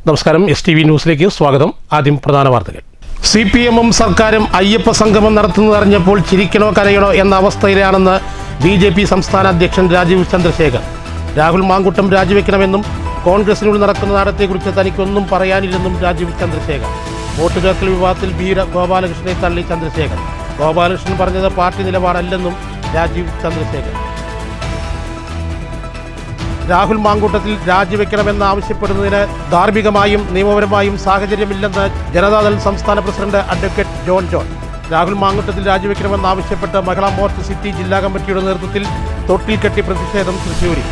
നമസ്കാരം, STV ന്യൂസിലേക്ക് സ്വാഗതം. ആദ്യം പ്രധാന വാർത്തകൾ. CPM-ഉം സർക്കാരും അയ്യപ്പ സംഗമം നടത്തുന്നതറിഞ്ഞപ്പോൾ ചിരിക്കണോ കരയണോ എന്ന അവസ്ഥയിലാണെന്ന് BJP സംസ്ഥാന അധ്യക്ഷൻ രാജീവ് ചന്ദ്രശേഖർ. രാഹുൽ മാങ്കൂട്ടം രാജിവെക്കണമെന്നും കോൺഗ്രസിനുള്ളിൽ നടക്കുന്ന നാടകത്തെക്കുറിച്ച് തനിക്കൊന്നും പറയാനില്ലെന്നും രാജീവ് ചന്ദ്രശേഖർ. വോട്ട് ചേർക്കൽ വിവാദത്തിൽ ഗോപാലകൃഷ്ണനെ തള്ളി ചന്ദ്രശേഖർ. ഗോപാലകൃഷ്ണൻ പറഞ്ഞത് പാർട്ടി നിലപാടല്ലെന്നും രാജീവ് ചന്ദ്രശേഖർ. രാഹുൽ മാങ്കൂട്ടത്തിൽ രാജിവെക്കണമെന്ന് ആവശ്യപ്പെടുന്നതിന് ധാർമ്മികമായും നിയമപരമായും സാഹചര്യമില്ലെന്ന് ജനതാദൾ സംസ്ഥാന president advocate John John. Rahul Mamkootathil രാജിവെക്കണമെന്നാവശ്യപ്പെട്ട് മഹിളാ മോർച്ച സിറ്റി ജില്ലാ കമ്മിറ്റിയുടെ നേതൃത്വത്തിൽ തൊട്ടിൽ കെട്ടി പ്രതിഷേധം തൃശ്ശൂരിൽ.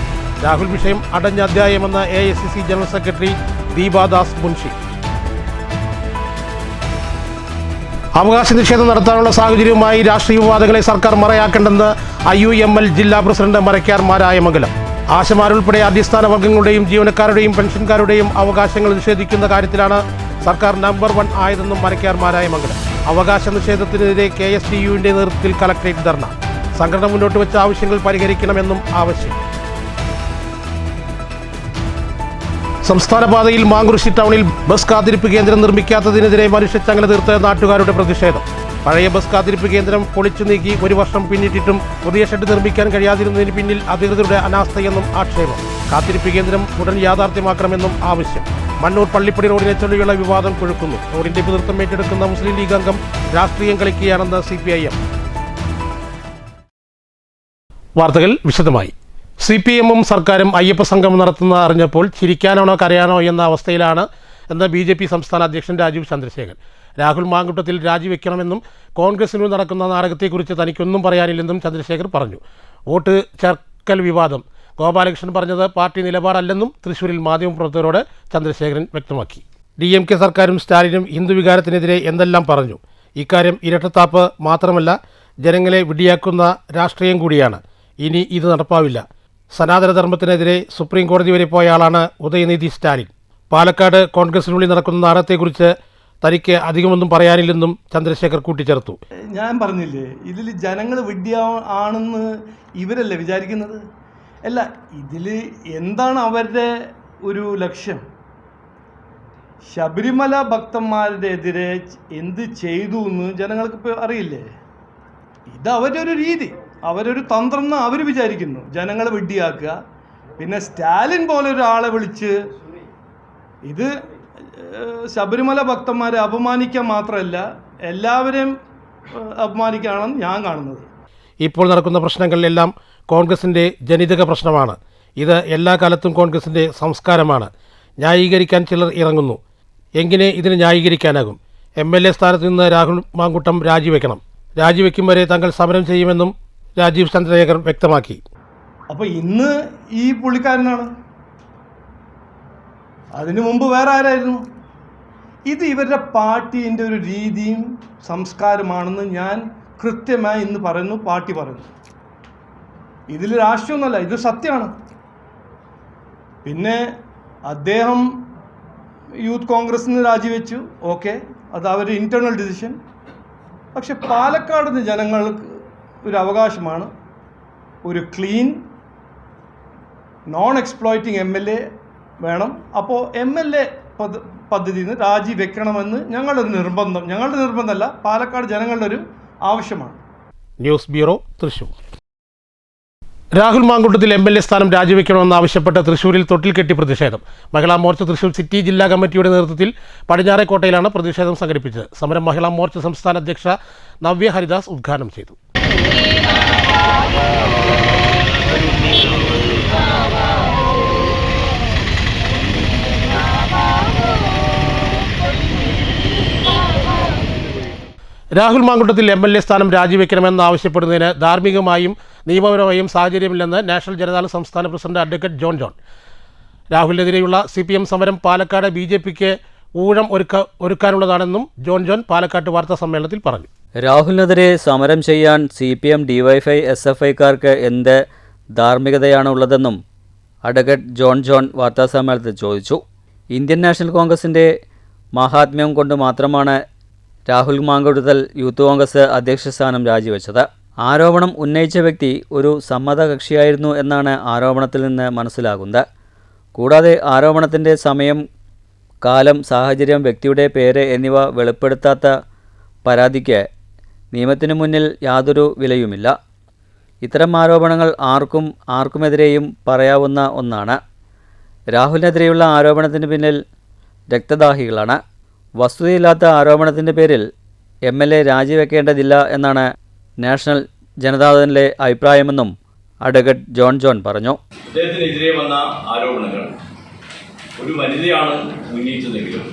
രാഹുൽ വിഷയം അടഞ്ഞ അധ്യായമെന്ന് AICC general secretary Deepa Das Munshi. അവകാശ നിഷേധം നടത്താനുള്ള സാഹചര്യവുമായി രാഷ്ട്രീയ വിവാദങ്ങളെ സർക്കാർ മറയാക്കേണ്ടെന്ന് IUML ജില്ലാ പ്രസിഡന്റ് മരക്കാർ മാരായമംഗലം. ആശമാരുൾപ്പെടെ അടിസ്ഥാന വർഗ്ഗങ്ങളുടെയും ജീവനക്കാരുടെയും പെൻഷൻകാരുടെയും അവകാശങ്ങൾ നിഷേധിക്കുന്ന കാര്യത്തിലാണ് സർക്കാർ നമ്പർ 1 ആയതെന്നും മരക്കാർ മാരായമംഗലം. അവകാശ നിഷേധത്തിനെതിരെ KSTU-വിന്റെ നേതൃത്വത്തിൽ കലക്ടറേറ്റ് ധർണ. സംഘടന മുന്നോട്ട് വെച്ച ആവശ്യങ്ങൾ പരിഹരിക്കണമെന്നും ആവശ്യം. സംസ്ഥാന പാതയിൽ മാങ്കുറിശ്ശി ടൗണിൽ ബസ് കാത്തിരിപ്പ് കേന്ദ്രം നിർമ്മിക്കാത്തതിനെതിരെ മനുഷ്യച്ചങ്ങല തീർത്ത് നാട്ടുകാരുടെ പ്രതിഷേധം. പഴയ ബസ് കാത്തിരിപ്പ് കേന്ദ്രം പൊളിച്ചു നീക്കി 1 വർഷം പിന്നിട്ടിട്ടും പുതിയ ഷെഡ് നിർമ്മിക്കാൻ കഴിയാതിരുന്നതിന് പിന്നിൽ അധികൃതരുടെ അനാസ്ഥയെന്നും ആക്ഷേപം. കാത്തിരിപ്പ് കേന്ദ്രം ഉടൻ യാഥാർത്ഥ്യമാക്കണമെന്നും ആവശ്യം. മണ്ണൂർ പള്ളിപ്പടി റോഡിനെ ചൊല്ലിയുള്ള വിവാദം കൊഴുക്കുന്നു. റോഡിന്റെ പിതൃത്വം ഏറ്റെടുക്കുന്ന മുസ്ലിം ലീഗ് അംഗം രാഷ്ട്രീയം കളിക്കുകയാണെന്ന് CPIM. വാർത്തകൾ വിശദമായി. CPM-ഉം സർക്കാരും അയ്യപ്പ സംഗമം നടത്തുന്നത് അറിഞ്ഞപ്പോൾ ചിരിക്കാനാണോ കരയാനോ എന്ന അവസ്ഥയിലാണ് എന്ന് BJP സംസ്ഥാന അധ്യക്ഷൻ രാജീവ് ചന്ദ്രശേഖർ. രാഹുൽ മാങ്കൂട്ടത്തിൽ രാജിവെക്കണമെന്നും കോൺഗ്രസിനുള്ളിൽ നടക്കുന്ന നാടകത്തെക്കുറിച്ച് തനിക്കൊന്നും പറയാനില്ലെന്നും ചന്ദ്രശേഖർ പറഞ്ഞു. വോട്ട് ചേർക്കൽ വിവാദം ഗോപാലകൃഷ്ണൻ പറഞ്ഞത് പാർട്ടി നിലപാടല്ലെന്നും തൃശ്ശൂരിൽ മാധ്യമപ്രവർത്തകരോട് ചന്ദ്രശേഖരൻ വ്യക്തമാക്കി. DMK സർക്കാരും സ്റ്റാലിനും ഹിന്ദു വികാരത്തിനെതിരെ എന്തെല്ലാം പറഞ്ഞു. ഇക്കാര്യം ഇരട്ടത്താപ്പ് മാത്രമല്ല, ജനങ്ങളെ വിഡ്ഢിയാക്കുന്ന രാഷ്ട്രീയം കൂടിയാണ്. ഇനി ഇത് നടപ്പാവില്ല. സനാതനധർമ്മത്തിനെതിരെ സുപ്രീം കോടതി വരെ പോയ ആളാണ് ഉദയനിധി സ്റ്റാലിൻ. പാലക്കാട് കോൺഗ്രസിനുള്ളിൽ നടക്കുന്ന നാടകത്തെക്കുറിച്ച് തനിക്ക് അധികമൊന്നും പറയാനില്ലെന്നും ചന്ദ്രശേഖർ കൂട്ടിച്ചേർത്തു. ഞാൻ പറഞ്ഞില്ലേ, ഇതിൽ ജനങ്ങൾ ആണെന്ന് ഇവരല്ലേ വിചാരിക്കുന്നത്? അല്ല, ഇതിൽ എന്താണ് അവരുടെ ഒരു ലക്ഷ്യം? ശബരിമല ഭക്തന്മാരുടെ എതിരെ എന്ത് ചെയ്തു എന്ന് ജനങ്ങൾക്ക് ഇപ്പോൾ അറിയില്ലേ? ഇത് അവരുടെ ഒരു രീതി, അവരൊരു തന്ത്രം എന്ന് അവർ വിചാരിക്കുന്നു. ജനങ്ങളെ വിഡ്ഢിയാക്കുക. പിന്നെ സ്റ്റാലിൻ പോലെ ഒരാളെ വിളിച്ച് ഇത് ശബരിമല ഭക്തന്മാരെ അപമാനിക്കാൻ മാത്രമല്ല, എല്ലാവരെയും അപമാനിക്കാനാണ് ഞാൻ കാണുന്നത്. ഇപ്പോൾ നടക്കുന്ന പ്രശ്നങ്ങളിലെല്ലാം കോൺഗ്രസിൻ്റെ ജനിതക പ്രശ്നമാണ്. ഇത് എല്ലാ കാലത്തും കോൺഗ്രസിൻ്റെ സംസ്കാരമാണ്. ന്യായീകരിക്കാൻ ചിലർ ഇറങ്ങുന്നു. എങ്ങനെ ഇതിന് ന്യായീകരിക്കാനാകും? MLA സ്ഥാനത്ത് നിന്ന് രാഹുൽ മാങ്കൂട്ടം രാജിവെക്കണം. രാജിവെക്കും വരെ തങ്ങൾ സമരം ചെയ്യുമെന്നും രാജീവ് ചന്ദ്രശേഖർ വ്യക്തമാക്കി. അപ്പോൾ ഇന്ന് ഈ പുള്ളിക്കാരനാണ്, അതിനു മുമ്പ് വേറെ ആരായിരുന്നു? ഇത് ഇവരുടെ പാർട്ടീൻ്റെ ഒരു രീതിയും സംസ്കാരമാണെന്ന് ഞാൻ കൃത്യമായി ഇന്ന് പറയുന്നു, പാർട്ടി പറയുന്നു. ഇതിൽ രാഷ്ട്രീയമൊന്നുമല്ല, ഇത് സത്യമാണ്. പിന്നെ അദ്ദേഹം യൂത്ത് കോൺഗ്രസിൽ നിന്ന് രാജിവെച്ചു, ഓക്കെ, അത് അവരുടെ ഇൻറ്റേർണൽ ഡിസിഷൻ. പക്ഷെ പാലക്കാട് ജനങ്ങൾക്ക് ഒരു അവകാശമാണ്, ഒരു ക്ലീൻ നോൺ എക്സ്പ്ലോയിറ്റിംഗ് MLA വേണം. അപ്പോൾ MLA പദ്ധതിയിൽ നിന്ന് രാജിവെക്കണമെന്ന് ഞങ്ങളുടെ നിർബന്ധമല്ല, പാലക്കാട് ജനങ്ങളുടെ ഒരു ആവശ്യമാണ്. News bureau, Thrissur. Rahul Mamkootathil MLA സ്ഥാനം രാജിവെക്കണമെന്നാവശ്യപ്പെട്ട് തൃശ്ശൂരിൽ തൊട്ടിൽ കെട്ടി പ്രതിഷേധം. മഹിളാ മോർച്ച തൃശ്ശൂർ സിറ്റി ജില്ലാ കമ്മിറ്റിയുടെ നേതൃത്വത്തിൽ പടിഞ്ഞാറേക്കോട്ടയിലാണ് പ്രതിഷേധം സംഘടിപ്പിച്ചത്. സമരം മഹിളാ മോർച്ച സംസ്ഥാന അധ്യക്ഷ നവ്യ ഹരിദാസ് ഉദ്ഘാടനം ചെയ്തു. രാഹുൽ മാങ്കൂട്ടത്തിൽ MLA സ്ഥാനം രാജിവെക്കണമെന്ന് ആവശ്യപ്പെടുന്നതിന് ധാർമ്മികമായും നിയമപരമായും സാഹചര്യമില്ലെന്ന് നാഷണൽ ജനതാദൾ സംസ്ഥാന പ്രസിഡന്റ് അഡ്വക്കേറ്റ് ജോൺ ജോൺ. രാഹുലിനെതിരെയുള്ള CPM സമരം പാലക്കാട് BJPക്ക് ഊഴം ഒരുക്കാനുള്ളതാണെന്നും ജോൺ ജോൺ പാലക്കാട്ട് വാർത്താ സമ്മേളനത്തിൽ പറഞ്ഞു. രാഹുലിനെതിരെ സമരം ചെയ്യാൻ CPM, DYFI, SFIക്കാർക്ക് എന്ത് ധാർമ്മികതയാണുള്ളതെന്നും അഡ്വക്കേറ്റ് ജോൺ ജോൺ വാർത്താസമ്മേളനത്തിൽ ചോദിച്ചു. ഇന്ത്യൻ നാഷണൽ കോൺഗ്രസിൻ്റെ മഹാത്മ്യം കൊണ്ട് മാത്രമാണ് രാഹുൽ മാങ്കൂട്ടത്തിൽ യൂത്ത് കോൺഗ്രസ് അധ്യക്ഷ സ്ഥാനം രാജിവെച്ചത്. ആരോപണം ഉന്നയിച്ച വ്യക്തി ഒരു സമ്മതകക്ഷിയായിരുന്നു എന്നാണ് ആരോപണത്തിൽ നിന്ന് മനസ്സിലാകുന്നത്. കൂടാതെ ആരോപണത്തിൻ്റെ സമയം കാലം, സാഹചര്യം, വ്യക്തിയുടെ പേര് എന്നിവ വെളിപ്പെടുത്താത്ത പരാതിക്ക് നിയമത്തിനു മുന്നിൽ യാതൊരു വിലയുമില്ല. ഇത്തരം ആരോപണങ്ങൾ ആർക്കുമെതിരെയും പറയാവുന്ന ഒന്നാണ്. രാഹുലിനെതിരെയുള്ള ആരോപണത്തിന് പിന്നിൽ രക്തദാഹികളാണ്. വസ്തുതയില്ലാത്ത ആരോപണത്തിൻ്റെ പേരിൽ MLA രാജിവെക്കേണ്ടതില്ല എന്നാണ് നാഷണൽ ജനതാദളിലെ അഭിപ്രായമെന്നും അഡ്വക്കേറ്റ് ജോൺ പറഞ്ഞു. അദ്ദേഹത്തിനെതിരെ വന്ന ആരോപണങ്ങൾ ഒരു വനിതയാണ് ഉന്നയിച്ചതെങ്കിലും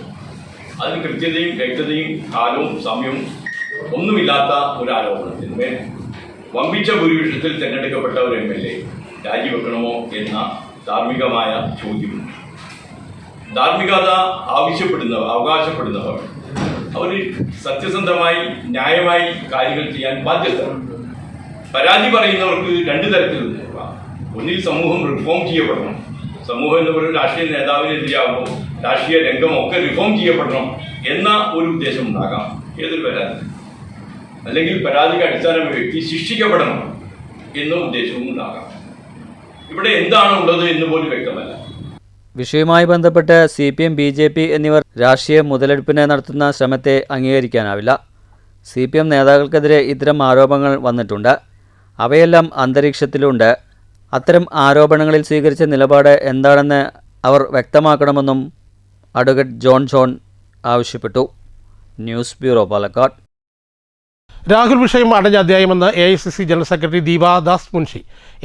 അതിന് കൃത്യതയും വ്യക്തതയും കാലവും സമയവും ഒന്നുമില്ലാത്ത ഒരു ആരോപണത്തിന്മേൽ വമ്പിച്ച ഭൂരിപക്ഷത്തിൽ തിരഞ്ഞെടുക്കപ്പെട്ട ഒരു MLA രാജിവെക്കണമോ എന്ന ധാർമ്മികമായ ചോദ്യമുണ്ട്. ധാർമ്മികത അവകാശപ്പെടുന്നവർ അവർ സത്യസന്ധമായി ന്യായമായി കാര്യങ്ങൾ ചെയ്യാൻ ബാധ്യതയാണ്. പരാതി പറയുന്നവർക്ക് രണ്ട് തരത്തിലുണ്ട്. ഒന്നിൽ സമൂഹം റിഫോം ചെയ്യപ്പെടണം, സമൂഹം എന്ന് പറയുന്ന രാഷ്ട്രീയ നേതാവിനെതിരാകുമ്പോൾ രാഷ്ട്രീയ രംഗമൊക്കെ റിഫോം ചെയ്യപ്പെടണം എന്ന ഒരു ഉദ്ദേശം ഉണ്ടാകാം ഏതൊരു പരാതി, അല്ലെങ്കിൽ പരാതിക്ക് അടിസ്ഥാന വ്യക്തി ശിക്ഷിക്കപ്പെടണം എന്ന ഉദ്ദേശവും ഉണ്ടാകാം. ഇവിടെ എന്താണ് ഉള്ളത് എന്ന് പോലും വ്യക്തമല്ല. വിഷയവുമായി ബന്ധപ്പെട്ട് CPM, BJP എന്നിവർ രാഷ്ട്രീയ മുതലെടുപ്പിന് നടത്തുന്ന ശ്രമത്തെ അംഗീകരിക്കാനാവില്ല. CPM നേതാക്കൾക്കെതിരെ ഇത്തരം ആരോപണങ്ങൾ വന്നിട്ടുണ്ട്. അവയെല്ലാം അന്തരീക്ഷത്തിലുണ്ട്. അത്തരം ആരോപണങ്ങളിൽ സ്വീകരിച്ച നിലപാട് എന്താണെന്ന് അവർ വ്യക്തമാക്കണമെന്നും അഡ്വക്കേറ്റ് ജോൺ ആവശ്യപ്പെട്ടു. News bureau, Palakkad. രാഹുൽ വിഷയം അടഞ്ഞ അധ്യായമെന്ന് AICC general secretary Deepa Das Munshi.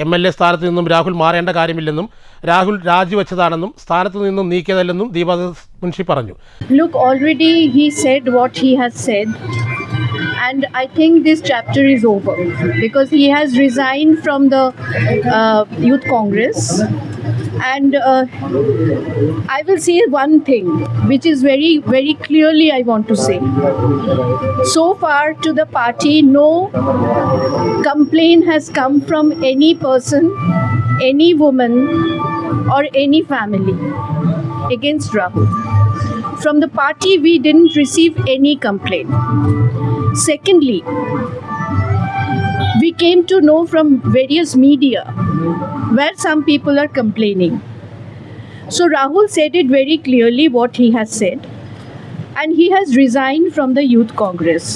MLA സ്ഥാനത്ത് നിന്നും രാഹുൽ മാറേണ്ട കാര്യമില്ലെന്നും രാഹുൽ രാജിവെച്ചതാണെന്നും സ്ഥാനത്ത് നിന്നും നീക്കിയതല്ലെന്നും ദീപാദാസ് മുൻഷി പറഞ്ഞു. Look, already he said what he has said, and I think this chapter is over because he has resigned from the Youth Congress. And I will say one thing which is very, very clearly I want to say. So far to the party, no complaint has come from any person, any woman or any family against Rahul. From the party, we didn't receive any complaint. Secondly, we came to know from various media where some people are complaining. So Rahul said it very clearly what he has said, and he has resigned from the Youth Congress.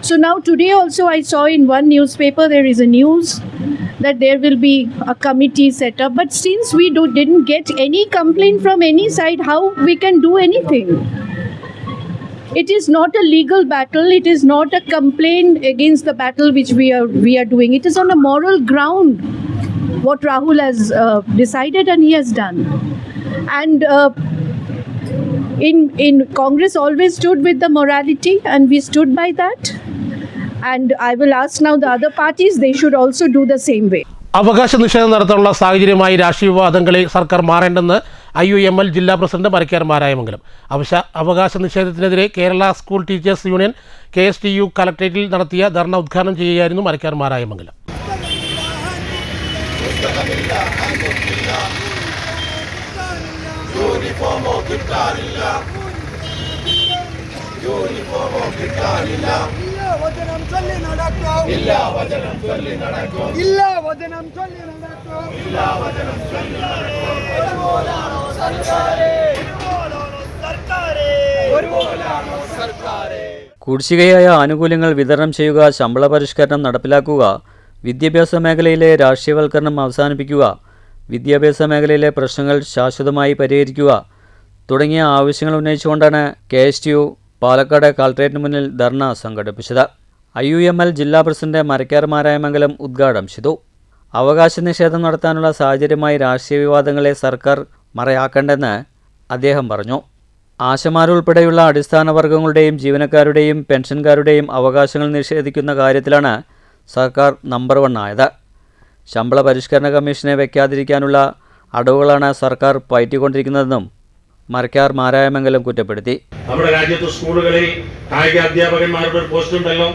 So now today also I saw in one newspaper there is a news that there will be a committee set up, but since we didn't get any complaint from any side, how we can do anything? It is not a legal battle. It is not a complaint against the battle which we are doing. It is on a moral ground what Rahul has decided and he has done. And in Congress always stood with the morality, and we stood by that. And I will ask now the other parties, they should also do the same way. അവകാശ നിഷേധം നടത്താനുള്ള സാഹചര്യമായി രാഷ്ട്രീയ വിവാദങ്ങളെ സർക്കാർ മാറേണ്ടെന്ന് IUML ജില്ലാ president Marakkar Marayamangalam. അവകാശ നിഷേധത്തിനെതിരെ Kerala school teachers union KSTU കലക്ട്രേറ്റിൽ നടത്തിയ ധർണ ഉദ്ഘാടനം ചെയ്യുകയായിരുന്നു മരക്കാർ മാരായമംഗലം. കുടിശ്ശികയായ ആനുകൂല്യങ്ങൾ വിതരണം ചെയ്യുക, ശമ്പള പരിഷ്കരണം നടപ്പിലാക്കുക, വിദ്യാഭ്യാസ മേഖലയിലെ രാഷ്ട്രീയവൽക്കരണം അവസാനിപ്പിക്കുക, വിദ്യാഭ്യാസ മേഖലയിലെ പ്രശ്നങ്ങൾ ശാശ്വതമായി പരിഹരിക്കുക തുടങ്ങിയ ആവശ്യങ്ങൾ ഉന്നയിച്ചുകൊണ്ടാണ് KSTU പാലക്കാട് കളക്ട്രേറ്റിന് മുന്നിൽ ധർണ സംഘടിപ്പിച്ചത്. IUML ജില്ലാ പ്രസിഡന്റ് മരക്കാർ മാരായമംഗലം ഉദ്ഘാടനം ചെയ്തു. അവകാശ നിഷേധം നടത്താനുള്ള സാഹചര്യമായി രാഷ്ട്രീയ വിവാദങ്ങളെ സർക്കാർ മറയാക്കേണ്ടെന്ന് അദ്ദേഹം പറഞ്ഞു. ആശമാരുൾപ്പെടെയുള്ള അടിസ്ഥാന വർഗ്ഗങ്ങളുടെയും ജീവനക്കാരുടെയും പെൻഷൻകാരുടെയും അവകാശങ്ങൾ നിഷേധിക്കുന്ന കാര്യത്തിലാണ് സർക്കാർ നമ്പർ 1 ആയത്. ശമ്പള പരിഷ്കരണ കമ്മീഷനെ വയ്ക്കാതിരിക്കാനുള്ള അടവുകളാണ് സർക്കാർ പയറ്റിക്കൊണ്ടിരിക്കുന്നതെന്നും മരക്കാർ മാരായമംഗലം കുറ്റപ്പെടുത്തി. നമ്മുടെ രാജ്യത്ത് സ്കൂളുകളിൽ കായിക അധ്യാപകന്മാരുടെ പോസ്റ്റ് ഉണ്ടല്ലോ.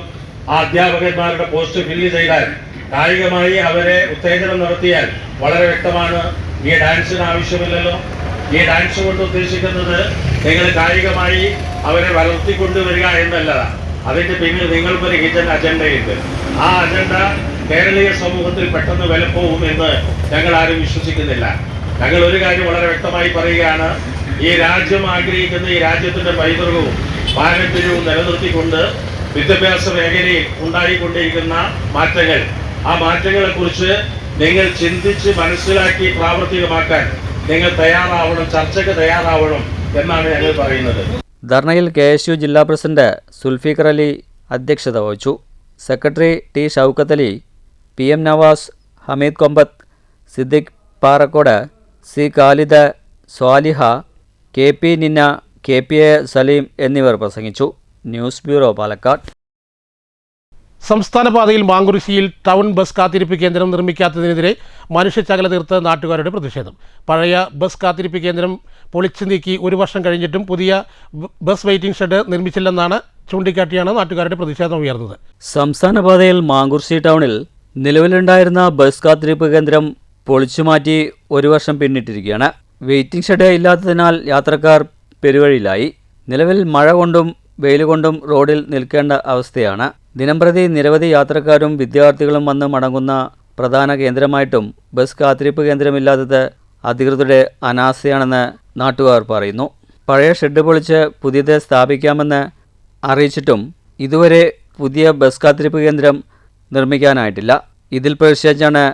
ആ അധ്യാപകന്മാരുടെ പോസ്റ്റ് ഫില്ല് ചെയ്താൽ, കായികമായി അവരെ ഉത്തേജനം നടത്തിയാൽ വളരെ വ്യക്തമാണ് ഈ ഡാൻസിന് ആവശ്യമില്ലല്ലോ. ഈ ഡാൻസ് കൊണ്ട് ഉദ്ദേശിക്കുന്നത് നിങ്ങൾ കായികമായി അവരെ വളർത്തിക്കൊണ്ടുവരിക എന്നല്ലതാണ്. അതിന്റെ പിന്നിൽ നിങ്ങൾക്കൊരു ഹിഡൻ അജണ്ടയുണ്ട്. ആ അജണ്ട കേരളീയ സമൂഹത്തിൽ പെട്ടെന്ന് വിലപ്പോവും എന്ന് ഞങ്ങൾ ആരും വിശ്വസിക്കുന്നില്ല. ഞങ്ങൾ ഒരു കാര്യം വളരെ വ്യക്തമായി പറയുകയാണ്, ഈ രാജ്യം ആഗ്രഹിക്കുന്ന ഈ രാജ്യത്തിന്റെ പൈതൃകവും പാരമ്പര്യവും നിലനിർത്തിക്കൊണ്ട് വിദ്യാഭ്യാസ മേഖലയിൽ ഉണ്ടായിക്കൊണ്ടിരിക്കുന്ന മാറ്റങ്ങൾ, ആ മാറ്റങ്ങളെ കുറിച്ച് നിങ്ങൾ ചിന്തിച്ച് മനസ്സിലാക്കി പ്രാവർത്തികമാക്കാൻ നിങ്ങൾ തയ്യാറാവണം, ചർച്ചയ്ക്ക് തയ്യാറാവണം എന്നാണ് ഞങ്ങൾ പറയുന്നത്. ധർണയിൽ KSU ജില്ലാ പ്രസിഡന്റ് സുൽഫിക്കർ അലി അധ്യക്ഷത വഹിച്ചു. Secretary T Shoukath Ali, PM Navas, Hameed Kombath, Siddique Parakkode, C Khalid, Swaliha, KP Ninna, KPA Saleem എന്നിവർ പ്രസംഗിച്ചു. News bureau, Palakkad. സംസ്ഥാന പാതയിൽ മാങ്കുറിശ്ശിയിൽ ടൗൺ ബസ് കാത്തിരിപ്പ് കേന്ദ്രം നിർമ്മിക്കാത്തതിനെതിരെ മനുഷ്യച്ചകല തീർത്ത് നാട്ടുകാരുടെ പ്രതിഷേധം. പഴയ ബസ് കാത്തിരിപ്പ് കേന്ദ്രം പൊളിച്ചു നീക്കി 1 വർഷം കഴിഞ്ഞിട്ടും പുതിയ ബസ് വെയിറ്റിംഗ് ഷെഡ് നിർമ്മിച്ചില്ലെന്നാണ് ചൂണ്ടിക്കാട്ടിയാണ് നാട്ടുകാരുടെ പ്രതിഷേധം ഉയർന്നത്. സംസ്ഥാന പാതയിൽ മാങ്കുറിശ്ശി ടൗണിൽ നിലവിലുണ്ടായിരുന്ന ബസ് കാത്തിരിപ്പ് കേന്ദ്രം പൊളിച്ചുമാറ്റി 1 വർഷം പിന്നിട്ടിരിക്കുകയാണ്. വെയിറ്റിംഗ് ഷെഡ് ഇല്ലാത്തതിനാൽ യാത്രക്കാർ പെരുവഴിയിലായി. നിലവിൽ മഴ കൊണ്ടും വെയിൽ കൊണ്ടും റോഡിൽ നിൽക്കേണ്ട അവസ്ഥയാണ്. ദിനംപ്രതി നിരവധി യാത്രക്കാരും വിദ്യാർത്ഥികളും വന്ന് മടങ്ങുന്ന പ്രധാന കേന്ദ്രമായിട്ടും ബസ് കാത്തിരിപ്പ് കേന്ദ്രമില്ലാത്തത് അധികൃതരുടെ അനാസ്ഥയാണെന്ന് നാട്ടുകാർ പറയുന്നു. പഴയ ഷെഡ് പൊളിച്ച് പുതിയത് സ്ഥാപിക്കാമെന്ന് അറിയിച്ചിട്ടും ഇതുവരെ പുതിയ ബസ് കാത്തിരിപ്പ് കേന്ദ്രം നിർമ്മിക്കാനായിട്ടില്ല. ഇതിൽ പ്രതിഷേധിച്ചാണ്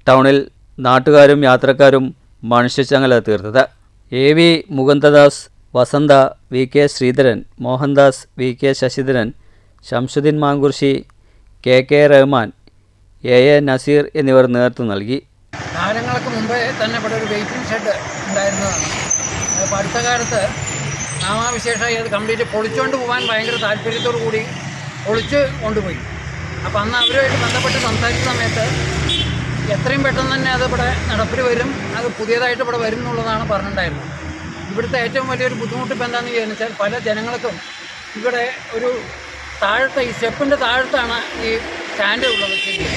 ടൗണിൽ നാട്ടുകാരും യാത്രക്കാരും മനുഷ്യച്ചങ്ങല തീർത്തത്. AV മുകുന്ദദാസ്, വസന്ത, VK Sreedharan, Mohandas, VK Sasidharan, Shamsuddin മാങ്കുറിശ്ശി, KK Rahman, AA Naseer എന്നിവർ നേതൃത്വം നൽകി. കാലങ്ങൾക്ക് മുമ്പേ തന്നെ ഇവിടെ ഒരു വെയിറ്റിംഗ് ഷെഡ് ഉണ്ടായിരുന്നതാണ്. അപ്പോൾ അടുത്ത കാലത്ത് നാമാവിശേഷമായി അത് കംപ്ലീറ്റ് പൊളിച്ചുകൊണ്ട് പോകാൻ ഭയങ്കര താല്പര്യത്തോടു കൂടി പൊളിച്ച് കൊണ്ടുപോയി. അപ്പോൾ അന്ന് അവരുമായിട്ട് ബന്ധപ്പെട്ട് സംസാരിച്ച സമയത്ത് എത്രയും പെട്ടെന്ന് തന്നെ അത് ഇവിടെ നടപ്പിൽ വരും, അത് പുതിയതായിട്ട് ഇവിടെ വരും എന്നുള്ളതാണ് പറഞ്ഞിട്ടുണ്ടായിരുന്നത്. ഇവിടുത്തെ ഏറ്റവും വലിയൊരു ബുദ്ധിമുട്ട് ഇപ്പോൾ എന്താണെന്ന് ചോദിച്ചാൽ പല ജനങ്ങൾക്കും ഇവിടെ ഒരു താഴത്തെ ഈ സ്റ്റെപ്പിൻ്റെ താഴത്താണ് ഈ സ്റ്റാൻഡ് ഉള്ളത് ശരിക്കും.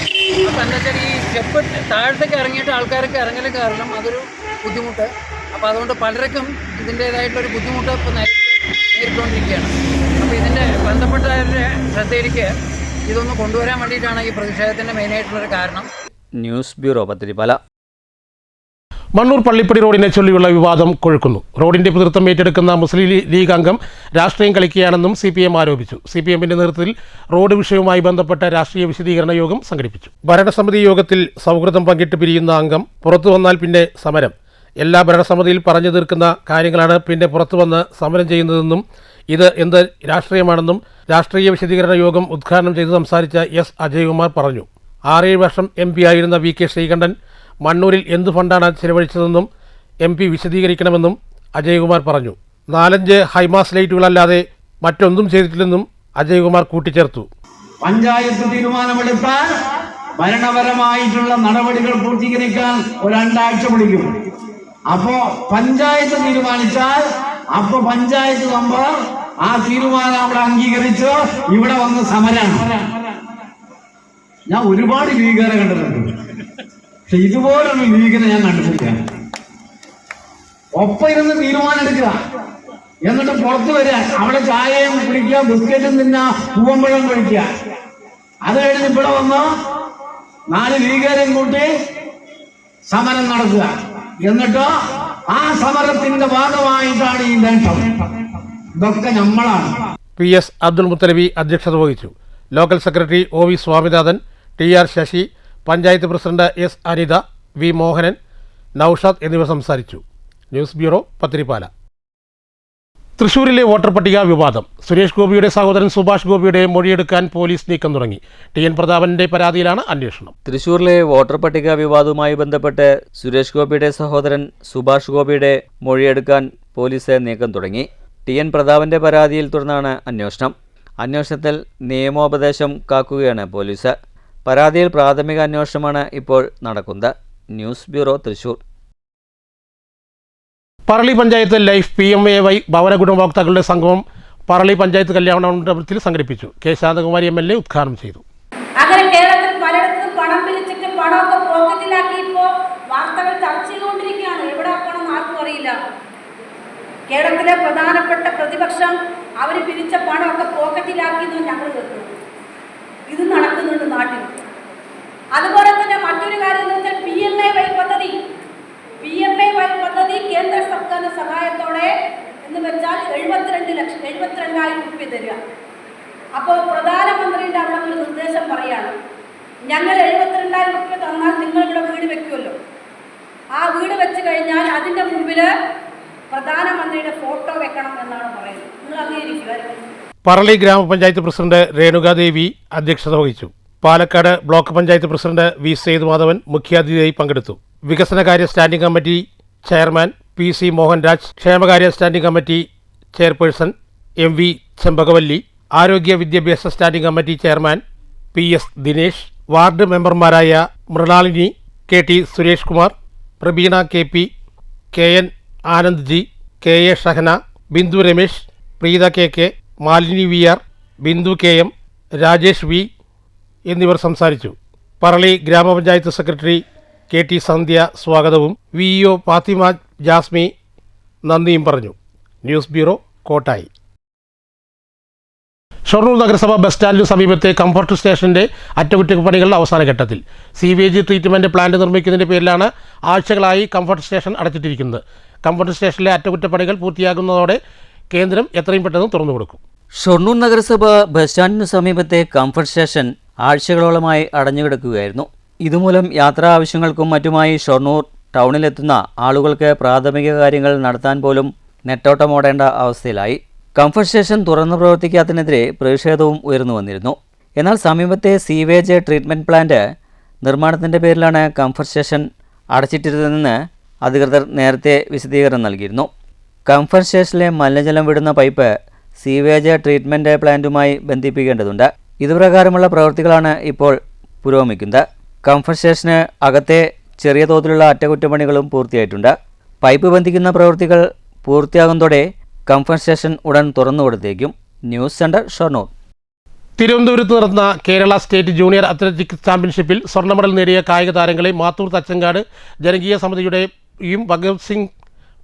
അപ്പോൾ എന്താ വെച്ചാൽ ഈ സ്റ്റെപ്പ് താഴത്തേക്ക് ഇറങ്ങിയിട്ട് ആൾക്കാർക്ക് ഇറങ്ങലും കാരണം അതൊരു ബുദ്ധിമുട്ട്. അപ്പോൾ അതുകൊണ്ട് പലർക്കും ഇതിൻ്റേതായിട്ടുള്ളൊരു ബുദ്ധിമുട്ട് ഇപ്പോൾ നേരിട്ടുകൊണ്ടിരിക്കുകയാണ്. അപ്പോൾ ഇതിൻ്റെ ബന്ധപ്പെട്ടവരുടെ ശ്രദ്ധയിലേക്ക് ഇതൊന്ന് കൊണ്ടുവരാൻ വേണ്ടിയിട്ടാണ് ഈ പ്രതിഷേധത്തിൻ്റെ മെയിനായിട്ടുള്ളൊരു കാരണം. News bureau, Pathirippala. മണ്ണൂർ പള്ളിപ്പടി റോഡിനെ ചൊല്ലിയുള്ള വിവാദം കൊഴുക്കുന്നു. റോഡിന്റെ പിതൃത്വം ഏറ്റെടുക്കുന്ന മുസ്ലിം ലീഗ് അംഗം രാഷ്ട്രീയം കളിക്കുകയാണെന്നും CPM ആരോപിച്ചു. CPMന്റെ നേതൃത്വത്തിൽ റോഡ് വിഷയവുമായി ബന്ധപ്പെട്ട രാഷ്ട്രീയ വിശദീകരണ യോഗം സംഘടിപ്പിച്ചു. ഭരണസമിതി യോഗത്തിൽ സൗഹൃദം പങ്കിട്ട് പിരിയുന്ന അംഗം പുറത്തു വന്നാൽ പിന്നെ സമരം. എല്ലാ ഭരണസമിതിയിൽ പറഞ്ഞു തീർക്കുന്ന കാര്യങ്ങളാണ് പിന്നെ പുറത്തു വന്ന് സമരം ചെയ്യുന്നതെന്നും ഇത് എന്ത് രാഷ്ട്രീയമാണെന്നും രാഷ്ട്രീയ വിശദീകരണ യോഗം ഉദ്ഘാടനം ചെയ്ത് സംസാരിച്ച S അജയ്കുമാർ പറഞ്ഞു. 6-7 വർഷം MP ആയിരുന്ന VK ശ്രീകണ്ഠൻ മണ്ണൂരിൽ എന്ത് ഫണ്ടാണ് ചെലവഴിച്ചതെന്നും MP വിശദീകരിക്കണമെന്നും അജയ്കുമാർ പറഞ്ഞു. 4-5 ഹൈമാസ് ലൈറ്റുകളല്ലാതെ മറ്റൊന്നും ചെയ്തിട്ടില്ലെന്നും അജയ്കുമാർ കൂട്ടിച്ചേർത്തു. പഞ്ചായത്ത് തീരുമാനമെടുത്താൽ ഭരണപരമായിട്ടുള്ള നടപടികൾ പൂർത്തീകരിക്കാൻ 2 ആഴ്ച പിടിക്കും. അപ്പോ പഞ്ചായത്ത് തീരുമാനിച്ചാൽ അപ്പൊ പഞ്ചായത്ത് മെമ്പർ ആ തീരുമാനം അവിടെ അംഗീകരിച്ച് ഇവിടെ വന്ന് സമരമാണ്. ഞാൻ ഒരുപാട് ലീഗുകാരെ കണ്ടിട്ടുണ്ട്, പക്ഷെ ഇതുപോലൊരു ലീഗിനെ ഞാൻ കണ്ടിട്ടില്ല. ഒപ്പം ഇരുന്ന് തീരുമാനം എടുക്കുക, എന്നിട്ട് പുറത്തു വരിക, അവിടെ ചായയും കുടിക്കുക, ബിസ്ക്കറ്റും തിന്നുക, പൂവമ്പഴം കഴിക്കുക. അത് കഴിഞ്ഞ് ഇവിടെ വന്ന് 4 ലീഗുകാരെയും കൂട്ടി സമരം നടത്തുക. എന്നിട്ട് ആ സമരത്തിന്റെ ഭാഗമായിട്ടാണ് ഈ നേട്ടം. ഇതൊക്കെ നമ്മളാണ്. PS അബ്ദുൽ മുത്തലബി അധ്യക്ഷത വഹിച്ചു. Local secretary OV Swaminathan, TR Sasi, panchayat president S Anitha, V Mohanan, Noushad എന്നിവർ സംസാരിച്ചു. News bureau, Pathirippala. തൃശൂരിലെ വോട്ടർ പട്ടിക വിവാദം. സുരേഷ് ഗോപിയുടെ സഹോദരൻ സുഭാഷ് ഗോപിയുടെ മൊഴിയെടുക്കാൻ പോലീസ് നീക്കം തുടങ്ങി. TN പ്രതാപന്റെ പരാതിയിലാണ് അന്വേഷണം. തൃശൂരിലെ വോട്ടർ പട്ടിക വിവാദവുമായി ബന്ധപ്പെട്ട് സുരേഷ് ഗോപിയുടെ സഹോദരൻ സുഭാഷ് ഗോപിയുടെ മൊഴിയെടുക്കാൻ പോലീസ് നീക്കം തുടങ്ങി. TN പ്രതാപന്റെ പരാതിയിൽ തുടർന്നാണ് അന്വേഷണം. അന്വേഷണത്തിൽ നിയമോപദേശം കാക്കുകയാണ് പോലീസ്. പരാതിയിൽ പ്രാഥമിക അന്വേഷണമാണ് ഇപ്പോൾ നടക്കുന്നത്. News bureau, Thrissur. Parali panchayat life PMAY ഭവന ഗുണഭോക്താക്കളുടെ സംഗമം പറളി പഞ്ചായത്ത് കല്യാണ മണ്ഡപത്തിൽ സംഘടിപ്പിച്ചു. K ശാന്തകുമാരി MLA ഉദ്ഘാടനം ചെയ്തു. അങ്ങനെ കേരളത്തിൽ പലയിടത്തും പണം പിരിച്ചിട്ട് പണമൊക്കെ പോക്കറ്റിലാക്കി ഇപ്പോൾ വാർത്തകൾ ചർച്ച ചെയ്തുകൊണ്ടിരിക്കുകയാണ്. എവിടെ പണം ആർക്കും അറിയില്ല. കേരളത്തിലെ പ്രധാനപ്പെട്ട പ്രതിപക്ഷം അവർ പിരിച്ച പണമൊക്കെ പോക്കറ്റിലാക്കി എന്ന് ഞങ്ങൾ കേട്ടു. ഇത് നടക്കുന്നുണ്ട് നാട്ടിൽ. അതുപോലെ തന്നെ മറ്റൊരു കാര്യം എന്ന് വെച്ചാൽ PMAY പദ്ധതി PMA പദ്ധതി കേന്ദ്ര സർക്കാരിന്റെ സഹായത്തോടെ എന്ന് വെച്ചാൽ 72,000 രൂപ തരിക. അപ്പോൾ പ്രധാനമന്ത്രിയുടെ അവിടെ ഒരു നിർദ്ദേശം പറയാണ്, ഞങ്ങൾ 72,000 രൂപ തന്നാൽ നിങ്ങളിവിടെ വീട് വെക്കുമല്ലോ, ആ വീട് വെച്ച് കഴിഞ്ഞാൽ അതിൻ്റെ മുമ്പിൽ പ്രധാനമന്ത്രിയുടെ ഫോട്ടോ വെക്കണം എന്നാണ് പറയുന്നത്. നിങ്ങൾ അംഗീകരിക്കുക. പറളി ഗ്രാമപഞ്ചായത്ത് പ്രസിഡന്റ് രേണുകാദേവി അധ്യക്ഷത വഹിച്ചു. Palakkad block panchayat president V Sethumadhavan മുഖ്യാതിഥിയായി പങ്കെടുത്തു. വികസനകാര്യ standing committee chairman PC Mohanraj, ക്ഷേമകാര്യ standing committee chairperson MV Chembakavalli, ആരോഗ്യ വിദ്യാഭ്യാസ standing committee chairman PS Dinesh, ward മെമ്പർമാരായ Mrinalini, KT Suresh Kumar, Prabeena KP, KN Anand G, KA Shahana, Bindu Ramesh, Preetha KK, Malini VR, Bindu KM, Rajesh V എന്നിവർ സംസാരിച്ചു. പറളി ഗ്രാമപഞ്ചായത്ത് സെക്രട്ടറി KT സന്ധ്യ സ്വാഗതവും VEO ഫാത്തിമ ജാസ്മി നന്ദിയും പറഞ്ഞു. News bureau, Kottayi. ഷൊർണൂർ നഗരസഭ ബസ് സ്റ്റാൻഡിന് സമീപത്തെ കംഫർട്ട് സ്റ്റേഷന്റെ അറ്റകുറ്റപ്പണികൾ അവസാന ഘട്ടത്തിൽ. സീവേജ് ട്രീറ്റ്മെന്റ് പ്ലാന്റ് നിർമ്മിക്കുന്നതിന്റെ പേരിലാണ് ആഴ്ചകളായി കംഫർട്ട് സ്റ്റേഷൻ അടച്ചിട്ടിരിക്കുന്നത്. കംഫർട്ട് സ്റ്റേഷനിലെ അറ്റകുറ്റപ്പണികൾ പൂർത്തിയാകുന്നതോടെ കേന്ദ്രം എത്രയും പെട്ടെന്ന് തുറന്നുകൊടുക്കും. ഷൊർണൂർ നഗരസഭ ബസ് സ്റ്റാൻഡിനു സമീപത്തെ കംഫർട്ട് സ്റ്റേഷൻ ആഴ്ചകളോളമായി അടഞ്ഞുകിടക്കുകയായിരുന്നു. ഇതുമൂലം യാത്രാ ആവശ്യങ്ങൾക്കും മറ്റുമായി ഷൊർണൂർ ടൗണിലെത്തുന്ന ആളുകൾക്ക് പ്രാഥമിക കാര്യങ്ങൾ നടത്താൻ പോലും നെട്ടോട്ടമോടേണ്ട അവസ്ഥയിലായി. കംഫർട്ട് സ്റ്റേഷൻ തുറന്നു പ്രവർത്തിക്കാത്തതിനെതിരെ പ്രതിഷേധവും ഉയർന്നു വന്നിരുന്നു. എന്നാൽ സമീപത്തെ സീവേജ് ട്രീറ്റ്മെൻറ്റ് പ്ലാന്റ് നിർമ്മാണത്തിൻ്റെ പേരിലാണ് കംഫർട്ട് സ്റ്റേഷൻ അടച്ചിട്ടിരുന്നതെന്ന് അധികൃതർ നേരത്തെ വിശദീകരണം നൽകിയിരുന്നു. കംഫർട്ട് സ്റ്റേഷനിലെ മലിനജലം വിടുന്ന പൈപ്പ് സീവേജ് ട്രീറ്റ്മെൻറ്റ് പ്ലാന്റുമായി ബന്ധിപ്പിക്കേണ്ടതുണ്ട്. ഇതുപ്രകാരമുള്ള പ്രവൃത്തികളാണ് ഇപ്പോൾ പുരോഗമിക്കുന്നത്. കംഫർട്ട് സ്റ്റേഷന് അകത്തെ ചെറിയ തോതിലുള്ള അറ്റകുറ്റപ്പണികളും പൂർത്തിയായിട്ടുണ്ട്. പൈപ്പ് ബന്ധിക്കുന്ന പ്രവൃത്തികൾ പൂർത്തിയാകുന്നതോടെ കംഫർട്ട് സ്റ്റേഷൻ ഉടൻ തുറന്നുകൊടുത്തേക്കും. News centre, Shoranur. തിരുവനന്തപുരത്ത് നടന്ന കേരള സ്റ്റേറ്റ് ജൂനിയർ അത്ലറ്റിക്സ് ചാമ്പ്യൻഷിപ്പിൽ സ്വർണ്ണ മെഡൽ നേടിയ കായിക താരങ്ങളെ മാത്തൂർ തച്ചങ്കാട് ജനകീയ സമിതിയുടെയും ഭഗത് സിംഗ്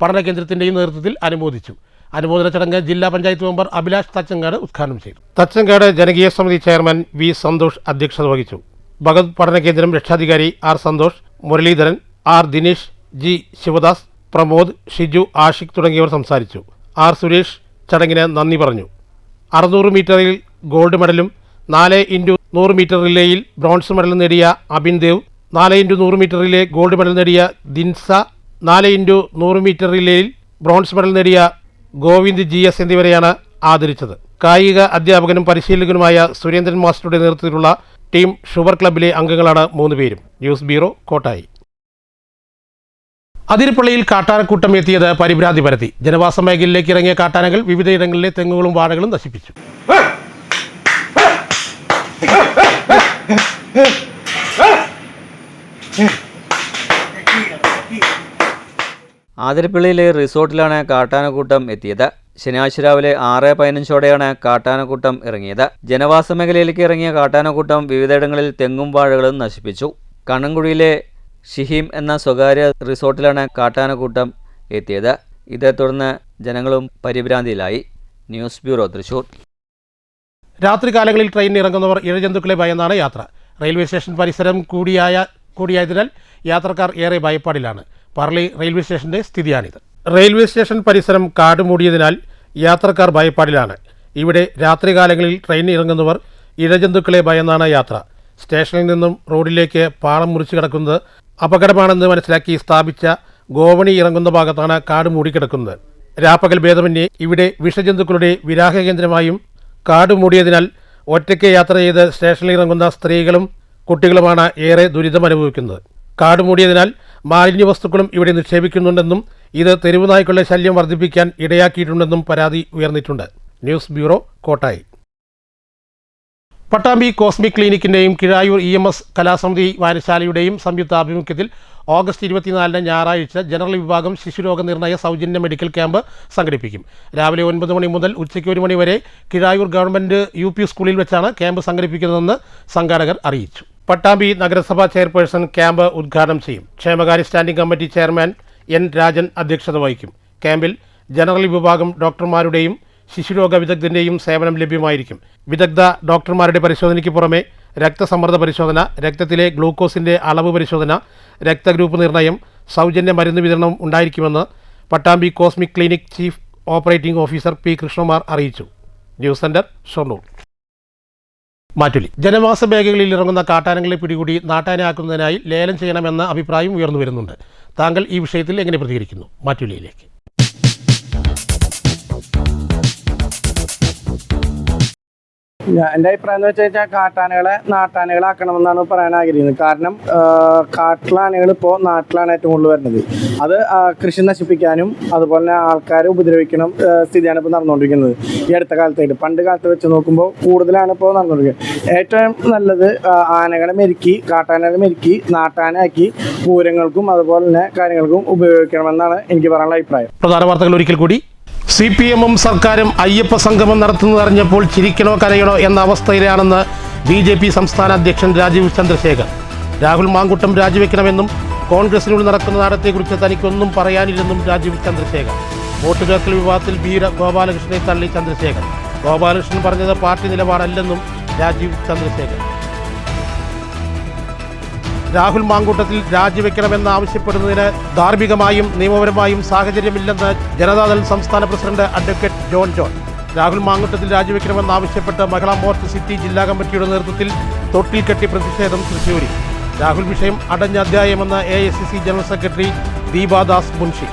പഠന കേന്ദ്രത്തിൻ്റെയും നേതൃത്വത്തിൽ അനുമോദിച്ചു. അനുമോദന ചടങ്ങ് ജില്ലാ പഞ്ചായത്ത് മെമ്പർ അഭിലാഷ് തച്ചങ്കാട് ഉദ്ഘാടനം ചെയ്തു. തച്ചങ്കാട് ജനകീയ സമിതി ചെയർമാൻ V സന്തോഷ് അധ്യക്ഷത വഹിച്ചു. ഭഗത് പഠന കേന്ദ്രം രക്ഷാധികാരി R Santhosh, Muraleedharan, R Dinesh, G Sivadas, Pramod, Shiju, Ashiq തുടങ്ങിയവർ സംസാരിച്ചു. R സുരേഷ് ചടങ്ങിന് നന്ദി പറഞ്ഞു. 600 മീറ്ററിൽ ഗോൾഡ് മെഡലും 4x100 മീറ്റർ റിലേയിൽ ബ്രോൺസ് മെഡൽ നേടിയ Abin Dev, 4x100 metre relay gold medal നേടിയ ദിൻസ, 4x100 മീറ്റർ റിലേയിൽ ബ്രോൺസ് മെഡൽ നേടിയ ഗോവിന്ദ് GS എന്നിവരെയാണ് ആദരിച്ചത്. കായിക അധ്യാപകനും പരിശീലകനുമായ സുരേന്ദ്രൻ മാസ്റ്ററുടെ നേതൃത്വത്തിലുള്ള ടീം ഷുഗർ ക്ലബിലെ അംഗങ്ങളാണ് 3 പേരും. News bureau, Kottayi. അതിരപ്പള്ളിയിൽ കാട്ടാനക്കൂട്ടം എത്തിയത് പരിഭ്രാന്തി പരത്തി. ജനവാസ മേഖലയിലേക്ക് ഇറങ്ങിയ കാട്ടാനകൾ വിവിധയിടങ്ങളിലെ തെങ്ങുകളും വാഴകളും നശിപ്പിച്ചു. ആതിരപ്പള്ളിയിലെ റിസോർട്ടിലാണ് കാട്ടാനക്കൂട്ടം എത്തിയത്. ശനിയാഴ്ച രാവിലെ 6:15ഓടെയാണ് കാട്ടാനക്കൂട്ടം ഇറങ്ങിയത്. ജനവാസ മേഖലയിലേക്ക് ഇറങ്ങിയ കാട്ടാനക്കൂട്ടം വിവിധയിടങ്ങളിൽ തെങ്ങും വാഴകളും നശിപ്പിച്ചു. കണ്ണൻകുഴിയിലെ ഷിഹീം എന്ന സ്വകാര്യ റിസോർട്ടിലാണ് കാട്ടാനക്കൂട്ടം എത്തിയത്. ഇതേ തുടർന്ന് ജനങ്ങളും പരിഭ്രാന്തിയിലായി. News bureau, Thrissur. രാത്രികാലങ്ങളിൽ ട്രെയിനിൽ ഇറങ്ങുന്നവർ ഇഴജന്തുക്കളെ ഭയന്നാണ് യാത്ര. റെയിൽവേ സ്റ്റേഷൻ പരിസരം കൂടിയായതിനാൽ യാത്രക്കാർ ഏറെ ഭയപ്പാടിലാണ്. പറളി റെയിൽവേ സ്റ്റേഷന്റെ സ്ഥിതിയാണിത്. റെയിൽവേ സ്റ്റേഷൻ പരിസരം കാട് മൂടിയതിനാൽ യാത്രക്കാർ ഭയപ്പാടിലാണ്. ഇവിടെ രാത്രികാലങ്ങളിൽ ട്രെയിനിൽ ഇറങ്ങുന്നവർ ഇഴജന്തുക്കളെ ഭയന്നാണ് യാത്ര. സ്റ്റേഷനിൽ നിന്നും റോഡിലേക്ക് പാളം മുറിച്ച് കിടക്കുന്നത് അപകടമാണെന്ന് മനസ്സിലാക്കി സ്ഥാപിച്ച ഗോവണി ഇറങ്ങുന്ന ഭാഗത്താണ് കാട് മൂടിക്കിടക്കുന്നത്. രാപ്പകൽ ഭേദമന്യേ ഇവിടെ വിഷജന്തുക്കളുടെ വിരാഹ കേന്ദ്രമായും കാട് മൂടിയതിനാൽ ഒറ്റയ്ക്ക് യാത്ര ചെയ്ത് സ്റ്റേഷനിൽ ഇറങ്ങുന്ന സ്ത്രീകളും കുട്ടികളുമാണ് ഏറെ ദുരിതം അനുഭവിക്കുന്നത്. കാട് മൂടിയതിനാൽ മാലിന്യ വസ്തുക്കളും ഇവിടെ നിക്ഷേപിക്കുന്നുണ്ടെന്നും ഇത് തെരുവ് നായ്ക്കളുടെ ശല്യം വർദ്ധിപ്പിക്കാൻ ഇടയാക്കിയിട്ടുണ്ടെന്നും പരാതി ഉയർന്നിട്ടുണ്ട്. News bureau, Kottayi. Pattambi cosmic ക്ലിനിക്കിൻ്റെയും കിഴായൂർ EMS കലാസമിതി വായനശാലയുടെയും സംയുക്ത ആഭിമുഖ്യത്തിൽ ഓഗസ്റ്റ് 24 ഞായറാഴ്ച ജനറൽ വിഭാഗം ശിശുരോഗ നിർണയ സൗജന്യ മെഡിക്കൽ ക്യാമ്പ് സംഘടിപ്പിക്കും. രാവിലെ 9 മണി മുതൽ ഉച്ചയ്ക്ക് 1 മണി വരെ കിഴായൂർ ഗവൺമെൻറ് UP സ്കൂളിൽ വെച്ചാണ് ക്യാമ്പ് സംഘടിപ്പിക്കുന്നതെന്ന് സംഘാടകർ അറിയിച്ചു. പട്ടാമ്പി നഗരസഭാ ചെയർപേഴ്സൺ ക്യാമ്പ് ഉദ്ഘാടനം ചെയ്യും. ക്ഷേമകാര്യ standing committee chairman N Rajan അധ്യക്ഷത വഹിക്കും. ക്യാമ്പിൽ ജനറൽ വിഭാഗം ഡോക്ടർമാരുടെയും ശിശുരോഗ വിദഗ്ധൻ്റെയും സേവനം ലഭ്യമായിരിക്കും. വിദഗ്ധ ഡോക്ടർമാരുടെ പരിശോധനയ്ക്ക് പുറമെ രക്തസമ്മർദ്ദ പരിശോധന, രക്തത്തിലെ ഗ്ലൂക്കോസിൻ്റെ അളവ് പരിശോധന, രക്തഗ്രൂപ്പ് നിർണയം, സൗജന്യ മരുന്ന് വിതരണം ഉണ്ടായിരിക്കുമെന്ന് Pattambi cosmic clinic chief operating officer P Krishnakumar അറിയിച്ചു. News centre, Shoranur. മാറ്റുലി. ജനവാസ മേഖലകളിൽ ഇറങ്ങുന്ന കാട്ടാനകളെ പിടികൂടി നാട്ടാനയാക്കുന്നതിനായി ലേലം ചെയ്യണമെന്ന അഭിപ്രായം ഉയർന്നു വരുന്നുണ്ട്. താങ്കൾ ഈ വിഷയത്തിൽ എങ്ങനെ പ്രതികരിക്കുന്നു? മാറ്റുലിയിലേക്ക്. എൻ്റെ അഭിപ്രായം എന്ന് വെച്ച് കഴിഞ്ഞാൽ കാട്ടാനകളെ നാട്ടാനകളാക്കണമെന്നാണ് പറയാൻ ആഗ്രഹിക്കുന്നത്. കാരണം കാട്ടിലാനകൾ ഇപ്പോൾ നാട്ടിലാണ് ഏറ്റവും കൂടുതൽ വരുന്നത്. അത് കൃഷി നശിപ്പിക്കാനും അതുപോലെ തന്നെ ആൾക്കാരെ ഉപദ്രവിക്കണം സ്ഥിതിയാണ് ഇപ്പോൾ നടന്നുകൊണ്ടിരിക്കുന്നത് ഈ അടുത്ത കാലത്തായിട്ട്. പണ്ട് കാലത്ത് വെച്ച് നോക്കുമ്പോൾ കൂടുതലാണ് ഇപ്പോൾ നടന്നുകൊണ്ടിരിക്കുന്നത്. ഏറ്റവും നല്ലത് ആനകളെ മെരുക്കി, കാട്ടാനകളെ മെരുക്കി നാട്ടാനാക്കി പൂരങ്ങൾക്കും അതുപോലെ തന്നെ കാര്യങ്ങൾക്കും ഉപയോഗിക്കണമെന്നാണ് എനിക്ക് പറയാനുള്ള അഭിപ്രായം. പ്രധാന വാർത്തകൾ ഒരിക്കൽ കൂടി. CPM-ഉം സർക്കാരും അയ്യപ്പ സംഗമം നടത്തുന്നതറിഞ്ഞപ്പോൾ ചിരിക്കണോ കരയണോ എന്ന അവസ്ഥയിലാണെന്ന് BJP സംസ്ഥാന അധ്യക്ഷൻ രാജീവ് ചന്ദ്രശേഖർ. രാഹുൽ മാങ്കുട്ടം രാജിവെക്കണമെന്നും കോൺഗ്രസിനുള്ളിൽ നടക്കുന്ന നാടകത്തെക്കുറിച്ച് തനിക്കൊന്നും പറയാനില്ലെന്നും രാജീവ് ചന്ദ്രശേഖർ. വോട്ട് ചേർക്കൽ വിവാദത്തിൽ ഗോപാലകൃഷ്ണനെ തള്ളി ചന്ദ്രശേഖർ. ഗോപാലകൃഷ്ണൻ പറഞ്ഞത് പാർട്ടി നിലപാടല്ലെന്നും രാജീവ് ചന്ദ്രശേഖർ. രാഹുൽ മാങ്കൂട്ടത്തിൽ രാജിവെക്കണമെന്ന് ആവശ്യപ്പെടുന്നതിന് ധാർമ്മികമായും നിയമപരമായും സാഹചര്യമില്ലെന്ന് ജനതാദൾ സംസ്ഥാന president advocate John John. Rahul Mamkootathil രാജിവെക്കണമെന്നാവശ്യപ്പെട്ട് മഹിളാ മോർച്ച സിറ്റി ജില്ലാ കമ്മിറ്റിയുടെ നേതൃത്വത്തിൽ തൊട്ടിൽ കെട്ടി പ്രതിഷേധം തൃശ്ശൂരിൽ. രാഹുൽ വിഷയം അടഞ്ഞ അധ്യായമെന്ന് AICC general secretary Deepa Das Munshi.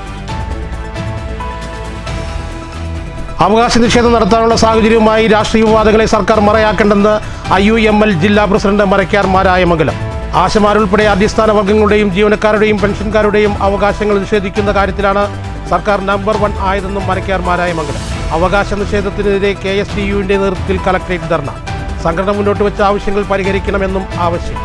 അവകാശ നിഷേധം നടത്താനുള്ള സാഹചര്യവുമായി രാഷ്ട്രീയ വിവാദങ്ങളെ സർക്കാർ മറയാക്കേണ്ടെന്ന് IUML ജില്ലാ പ്രസിഡന്റ് മരക്കാർ മാരായമംഗലം. ആശമാരുൾപ്പെടെ അടിസ്ഥാന വർഗ്ഗങ്ങളുടെയും ജീവനക്കാരുടെയും പെൻഷൻകാരുടെയും അവകാശങ്ങൾ നിഷേധിക്കുന്ന കാര്യത്തിലാണ് സർക്കാർ നമ്പർ 1 ആയതെന്നും മരക്കാർ മാരായമംഗലം. അവകാശ നിഷേധത്തിനെതിരെ KSTU-വിന്റെ നേതൃത്വത്തിൽ കളക്ടറേറ്റ് ധർണ. സംഘടന മുന്നോട്ട് വെച്ച ആവശ്യങ്ങൾ പരിഹരിക്കണമെന്നും ആവശ്യം.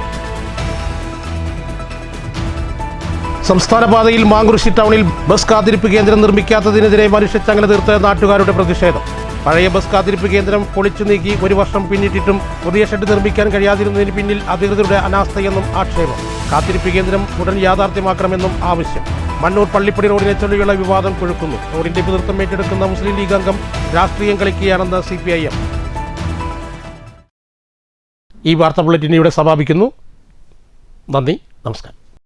സംസ്ഥാന പാതയിൽ മാങ്കുറിശി ടൗണിൽ ബസ് കാത്തിരിപ്പ് കേന്ദ്രം നിർമ്മിക്കാത്തതിനെതിരെ മനുഷ്യച്ചങ്ങല തീർത്ത് നാട്ടുകാരുടെ പ്രതിഷേധം. പഴയ ബസ് കാത്തിരിപ്പ് കേന്ദ്രം പൊളിച്ചു നീക്കി 1 വർഷം പിന്നിട്ടിട്ടും പുതിയ ഷെഡ് നിർമ്മിക്കാൻ കഴിയാതിരുന്നതിന് പിന്നിൽ അധികൃതരുടെ അനാസ്ഥയെന്നും ആക്ഷേപം. കാത്തിരിപ്പ് കേന്ദ്രം ഉടൻ യാഥാർത്ഥ്യമാക്കണമെന്നും ആവശ്യം. മണ്ണൂർ പള്ളിപ്പടി റോഡിനെ ചൊല്ലിയുള്ള വിവാദം കൊഴുക്കുന്നു. റോഡിന്റെ പിതൃത്വം ഏറ്റെടുക്കുന്ന മുസ്ലിം ലീഗ് അംഗം രാഷ്ട്രീയം കളിക്കുകയാണെന്ന് CPIM. ഈ വാർത്താ ബുള്ളറ്റിൻ ഇവിടെ സമാപിക്കുന്നു. നന്ദി, നമസ്കാരം.